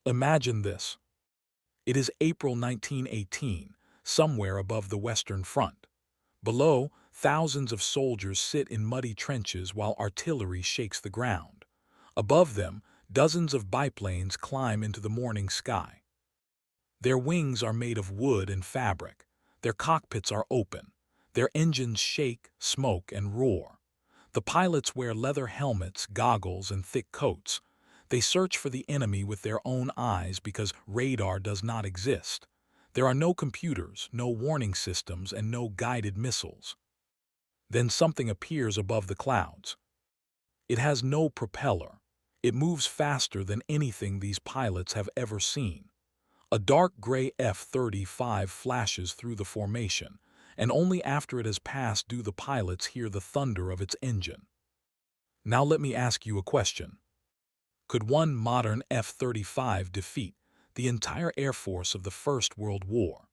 Imagine this. It is April 1918, somewhere above the Western Front. Below, thousands of soldiers sit in muddy trenches while artillery shakes the ground. Above them, dozens of biplanes climb into the morning sky. Their wings are made of wood and fabric. Their cockpits are open. Their engines shake, smoke, and roar. The pilots wear leather helmets, goggles, and thick coats. They search for the enemy with their own eyes because radar does not exist. There are no computers, no warning systems, and no guided missiles. Then something appears above the clouds. It has no propeller. It moves faster than anything these pilots have ever seen. A dark gray F-35 flashes through the formation, and only after it has passed do the pilots hear the thunder of its engine. Now let me ask you a question. Could one modern F-35 defeat the entire Air Force of the First World War?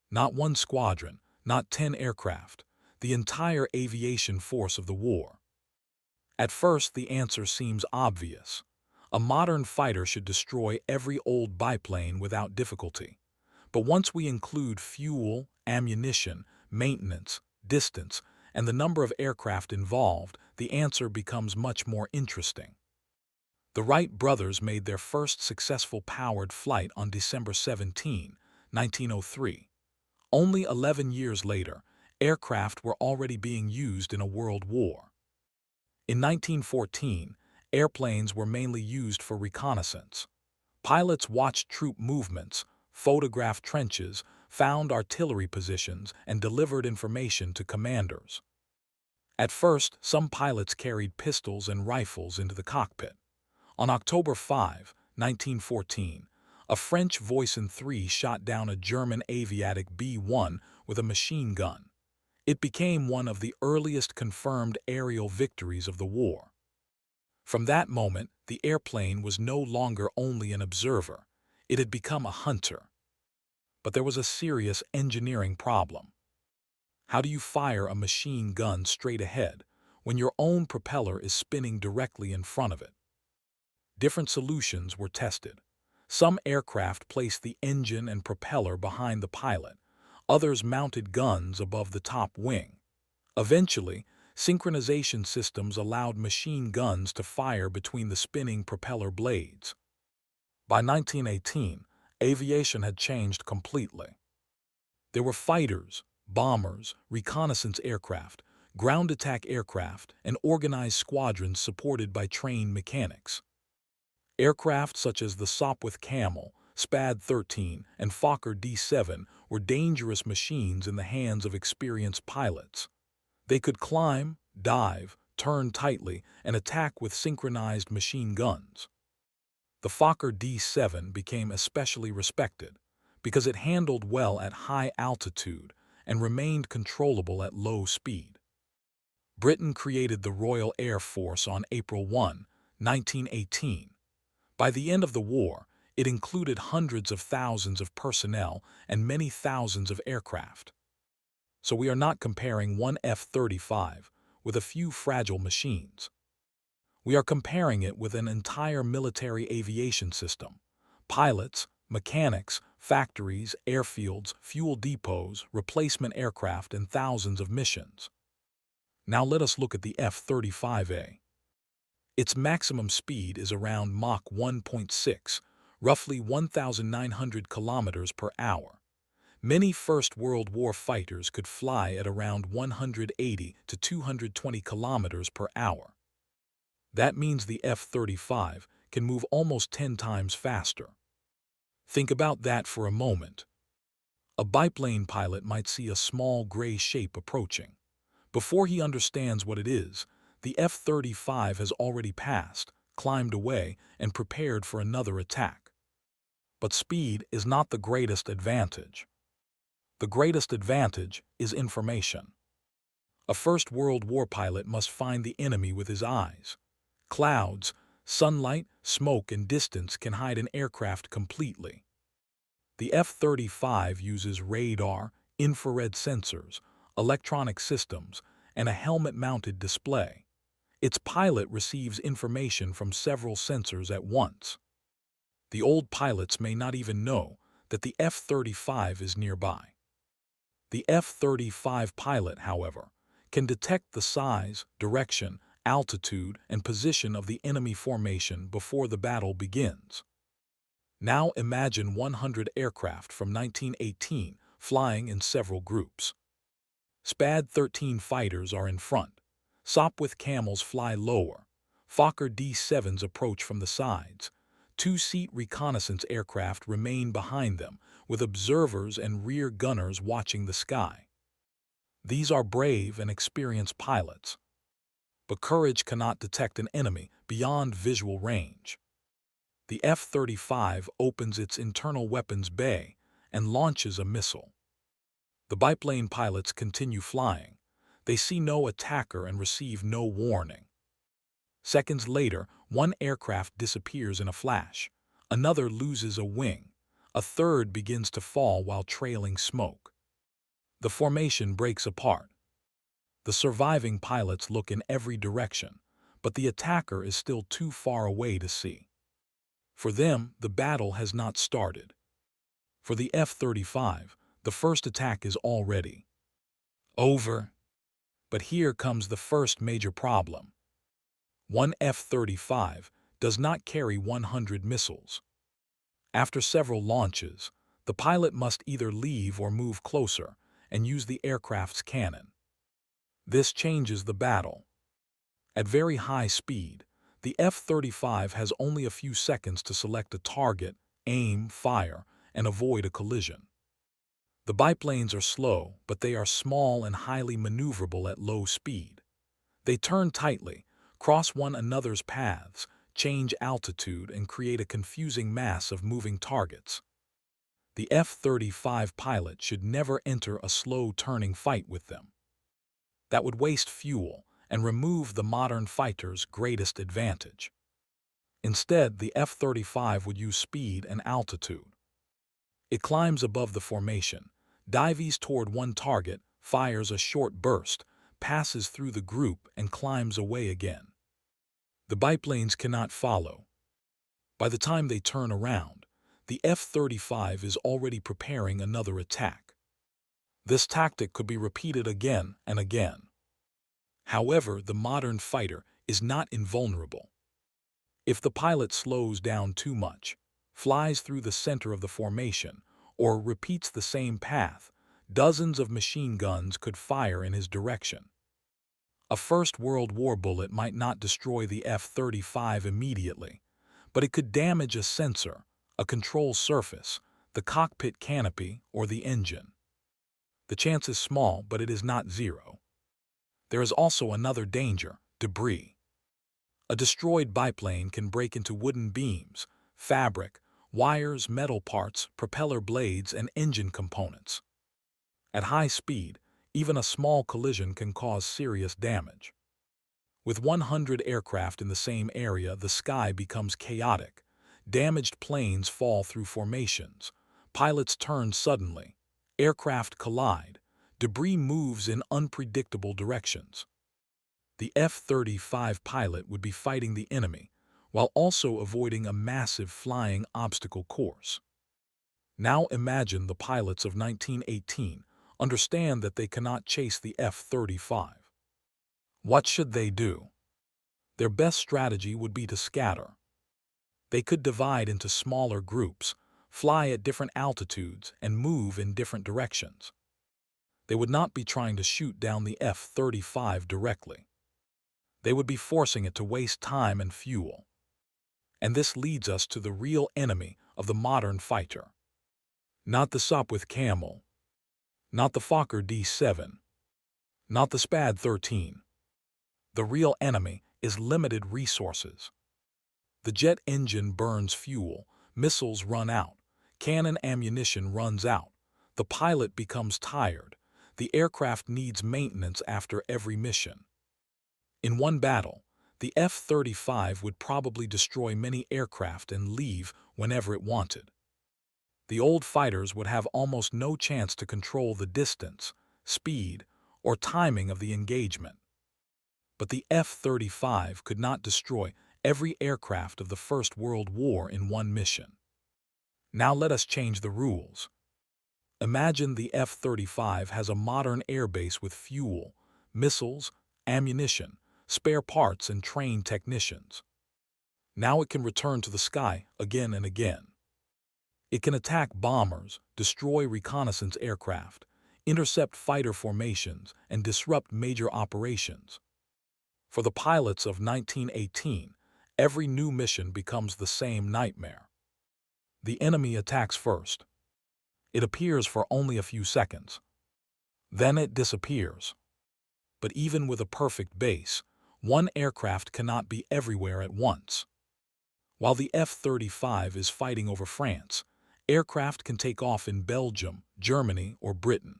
Not one squadron, not 10 aircraft, the entire aviation force of the war. At first, the answer seems obvious. A modern fighter should destroy every old biplane without difficulty. But once we include fuel, ammunition, maintenance, distance, and the number of aircraft involved, the answer becomes much more interesting. The Wright brothers made their first successful powered flight on December 17, 1903. Only 11 years later, aircraft were already being used in a world war. In 1914, airplanes were mainly used for reconnaissance. Pilots watched troop movements, photographed trenches, found artillery positions, and delivered information to commanders. At first, some pilots carried pistols and rifles into the cockpit. On October 5, 1914, a French Voisin 3 shot down a German aviatic B-1 with a machine gun. It became one of the earliest confirmed aerial victories of the war. From that moment, the airplane was no longer only an observer. It had become a hunter. But there was a serious engineering problem. How do you fire a machine gun straight ahead when your own propeller is spinning directly in front of it? Different solutions were tested. Some aircraft placed the engine and propeller behind the pilot. Others mounted guns above the top wing. Eventually, synchronization systems allowed machine guns to fire between the spinning propeller blades. By 1918, aviation had changed completely. There were fighters, bombers, reconnaissance aircraft, ground attack aircraft, and organized squadrons supported by trained mechanics. Aircraft such as the Sopwith Camel, XIII and Fokker D.VII were dangerous machines in the hands of experienced pilots. They could climb, dive, turn tightly, and attack with synchronized machine guns. The Fokker D.VII became especially respected because it handled well at high altitude and remained controllable at low speed. Britain created the Royal Air Force on April 1, 1918. By the end of the war, it included hundreds of thousands of personnel and many thousands of aircraft. So we are not comparing one F-35 with a few fragile machines. We are comparing it with an entire military aviation system: pilots, mechanics, factories, airfields, fuel depots, replacement aircraft, and thousands of missions. Now let us look at the F-35A. Its maximum speed is around Mach 1.6, roughly 1,900 kilometers per hour. Many First World War fighters could fly at around 180 to 220 kilometers per hour. That means the F-35 can move almost 10 times faster. Think about that for a moment. A biplane pilot might see a small gray shape approaching. Before he understands what it is, the F-35 has already passed, climbed away, and prepared for another attack. But speed is not the greatest advantage. The greatest advantage is information. A First World War pilot must find the enemy with his eyes. Clouds, sunlight, smoke, and distance can hide an aircraft completely. The F-35 uses radar, infrared sensors, electronic systems, and a helmet-mounted display. Its pilot receives information from several sensors at once. The old pilots may not even know that the F-35 is nearby. The F-35 pilot, however, can detect the size, direction, altitude, and position of the enemy formation before the battle begins. Now imagine 100 aircraft from 1918 flying in several groups. XIII fighters are in front. Sopwith Camels fly lower. Fokker D.VIIs approach from the sides. Two-seat reconnaissance aircraft remain behind them, with observers and rear gunners watching the sky. These are brave and experienced pilots. But courage cannot detect an enemy beyond visual range. The F-35 opens its internal weapons bay and launches a missile. The biplane pilots continue flying. They see no attacker and receive no warning. Seconds later, one aircraft disappears in a flash. Another loses a wing. A third begins to fall while trailing smoke. The formation breaks apart. The surviving pilots look in every direction, but the attacker is still too far away to see. For them, the battle has not started. For the F-35, the first attack is already over. But here comes the first major problem. One F-35 does not carry 100 missiles. After several launches, the pilot must either leave or move closer and use the aircraft's cannon. This changes the battle. At very high speed, the F-35 has only a few seconds to select a target, aim, fire, and avoid a collision. The biplanes are slow, but they are small and highly maneuverable at low speed. They turn tightly, cross one another's paths, change altitude, and create a confusing mass of moving targets. The F-35 pilot should never enter a slow-turning fight with them. That would waste fuel and remove the modern fighter's greatest advantage. Instead, the F-35 would use speed and altitude. It climbs above the formation, dives toward one target, fires a short burst, passes through the group, and climbs away again. The biplanes cannot follow. By the time they turn around, the F-35 is already preparing another attack. This tactic could be repeated again and again. However, the modern fighter is not invulnerable. If the pilot slows down too much, flies through the center of the formation, or repeats the same path, dozens of machine guns could fire in his direction. A First World War bullet might not destroy the F-35 immediately, but it could damage a sensor, a control surface, the cockpit canopy, or the engine. The chance is small, but it is not zero. There is also another danger: debris. A destroyed biplane can break into wooden beams, fabric, wires, metal parts, propeller blades, and engine components. At high speed, even a small collision can cause serious damage. With 100 aircraft in the same area, the sky becomes chaotic. Damaged planes fall through formations. Pilots turn suddenly. Aircraft collide. Debris moves in unpredictable directions. The F-35 pilot would be fighting the enemy, while also avoiding a massive flying obstacle course. Now imagine the pilots of 1918 understand that they cannot chase the F-35. What should they do? Their best strategy would be to scatter. They could divide into smaller groups, fly at different altitudes, and move in different directions. They would not be trying to shoot down the F-35 directly. They would be forcing it to waste time and fuel. And this leads us to the real enemy of the modern fighter. Not the Sopwith Camel, not the Fokker D.VII, not the XIII. The real enemy is limited resources. The jet engine burns fuel, missiles run out, cannon ammunition runs out, the pilot becomes tired, the aircraft needs maintenance after every mission. In one battle, the F-35 would probably destroy many aircraft and leave whenever it wanted. The old fighters would have almost no chance to control the distance, speed, or timing of the engagement. But the F-35 could not destroy every aircraft of the First World War in one mission. Now let us change the rules. Imagine the F-35 has a modern airbase with fuel, missiles, ammunition, spare parts, and trained technicians. Now it can return to the sky again and again. It can attack bombers, destroy reconnaissance aircraft, intercept fighter formations, and disrupt major operations. For the pilots of 1918, every new mission becomes the same nightmare. The enemy attacks first. It appears for only a few seconds. Then it disappears. But even with a perfect base, one aircraft cannot be everywhere at once. While the F-35 is fighting over France, aircraft can take off in Belgium, Germany, or Britain.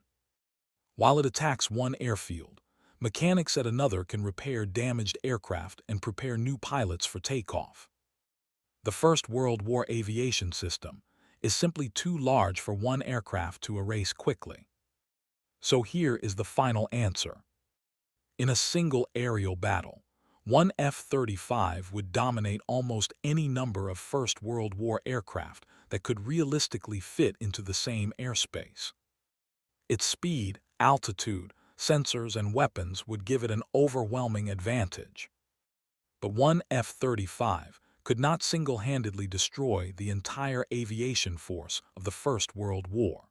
While it attacks one airfield, mechanics at another can repair damaged aircraft and prepare new pilots for takeoff. The First World War aviation system is simply too large for one aircraft to erase quickly. So here is the final answer. In a single aerial battle, one F-35 would dominate almost any number of First World War aircraft that could realistically fit into the same airspace. Its speed, altitude, sensors, and weapons would give it an overwhelming advantage. But one F-35 could not single-handedly destroy the entire aviation force of the First World War.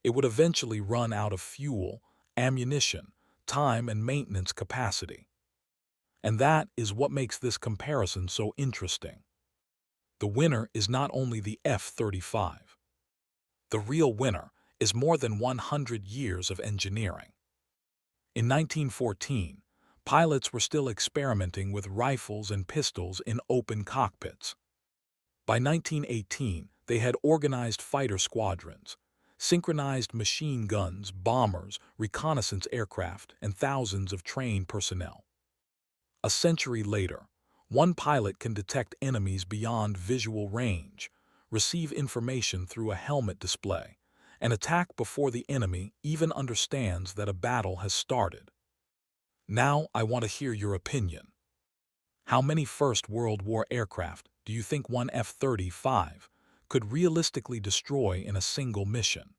It would eventually run out of fuel, ammunition, time, and maintenance capacity. And that is what makes this comparison so interesting. The winner is not only the F-35. The real winner is more than 100 years of engineering. In 1914, pilots were still experimenting with rifles and pistols in open cockpits. By 1918, they had organized fighter squadrons, synchronized machine guns, bombers, reconnaissance aircraft, and thousands of trained personnel. A century later, one pilot can detect enemies beyond visual range, receive information through a helmet display, and attack before the enemy even understands that a battle has started. Now I want to hear your opinion. How many First World War aircraft do you think one F-35 could realistically destroy in a single mission?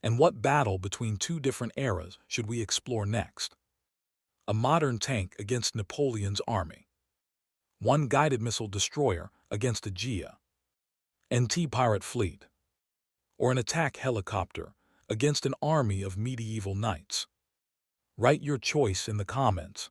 And what battle between two different eras should we explore next? A modern tank against Napoleon's army. One guided missile destroyer against a anti-pirate fleet. Or an attack helicopter against an army of medieval knights. Write your choice in the comments.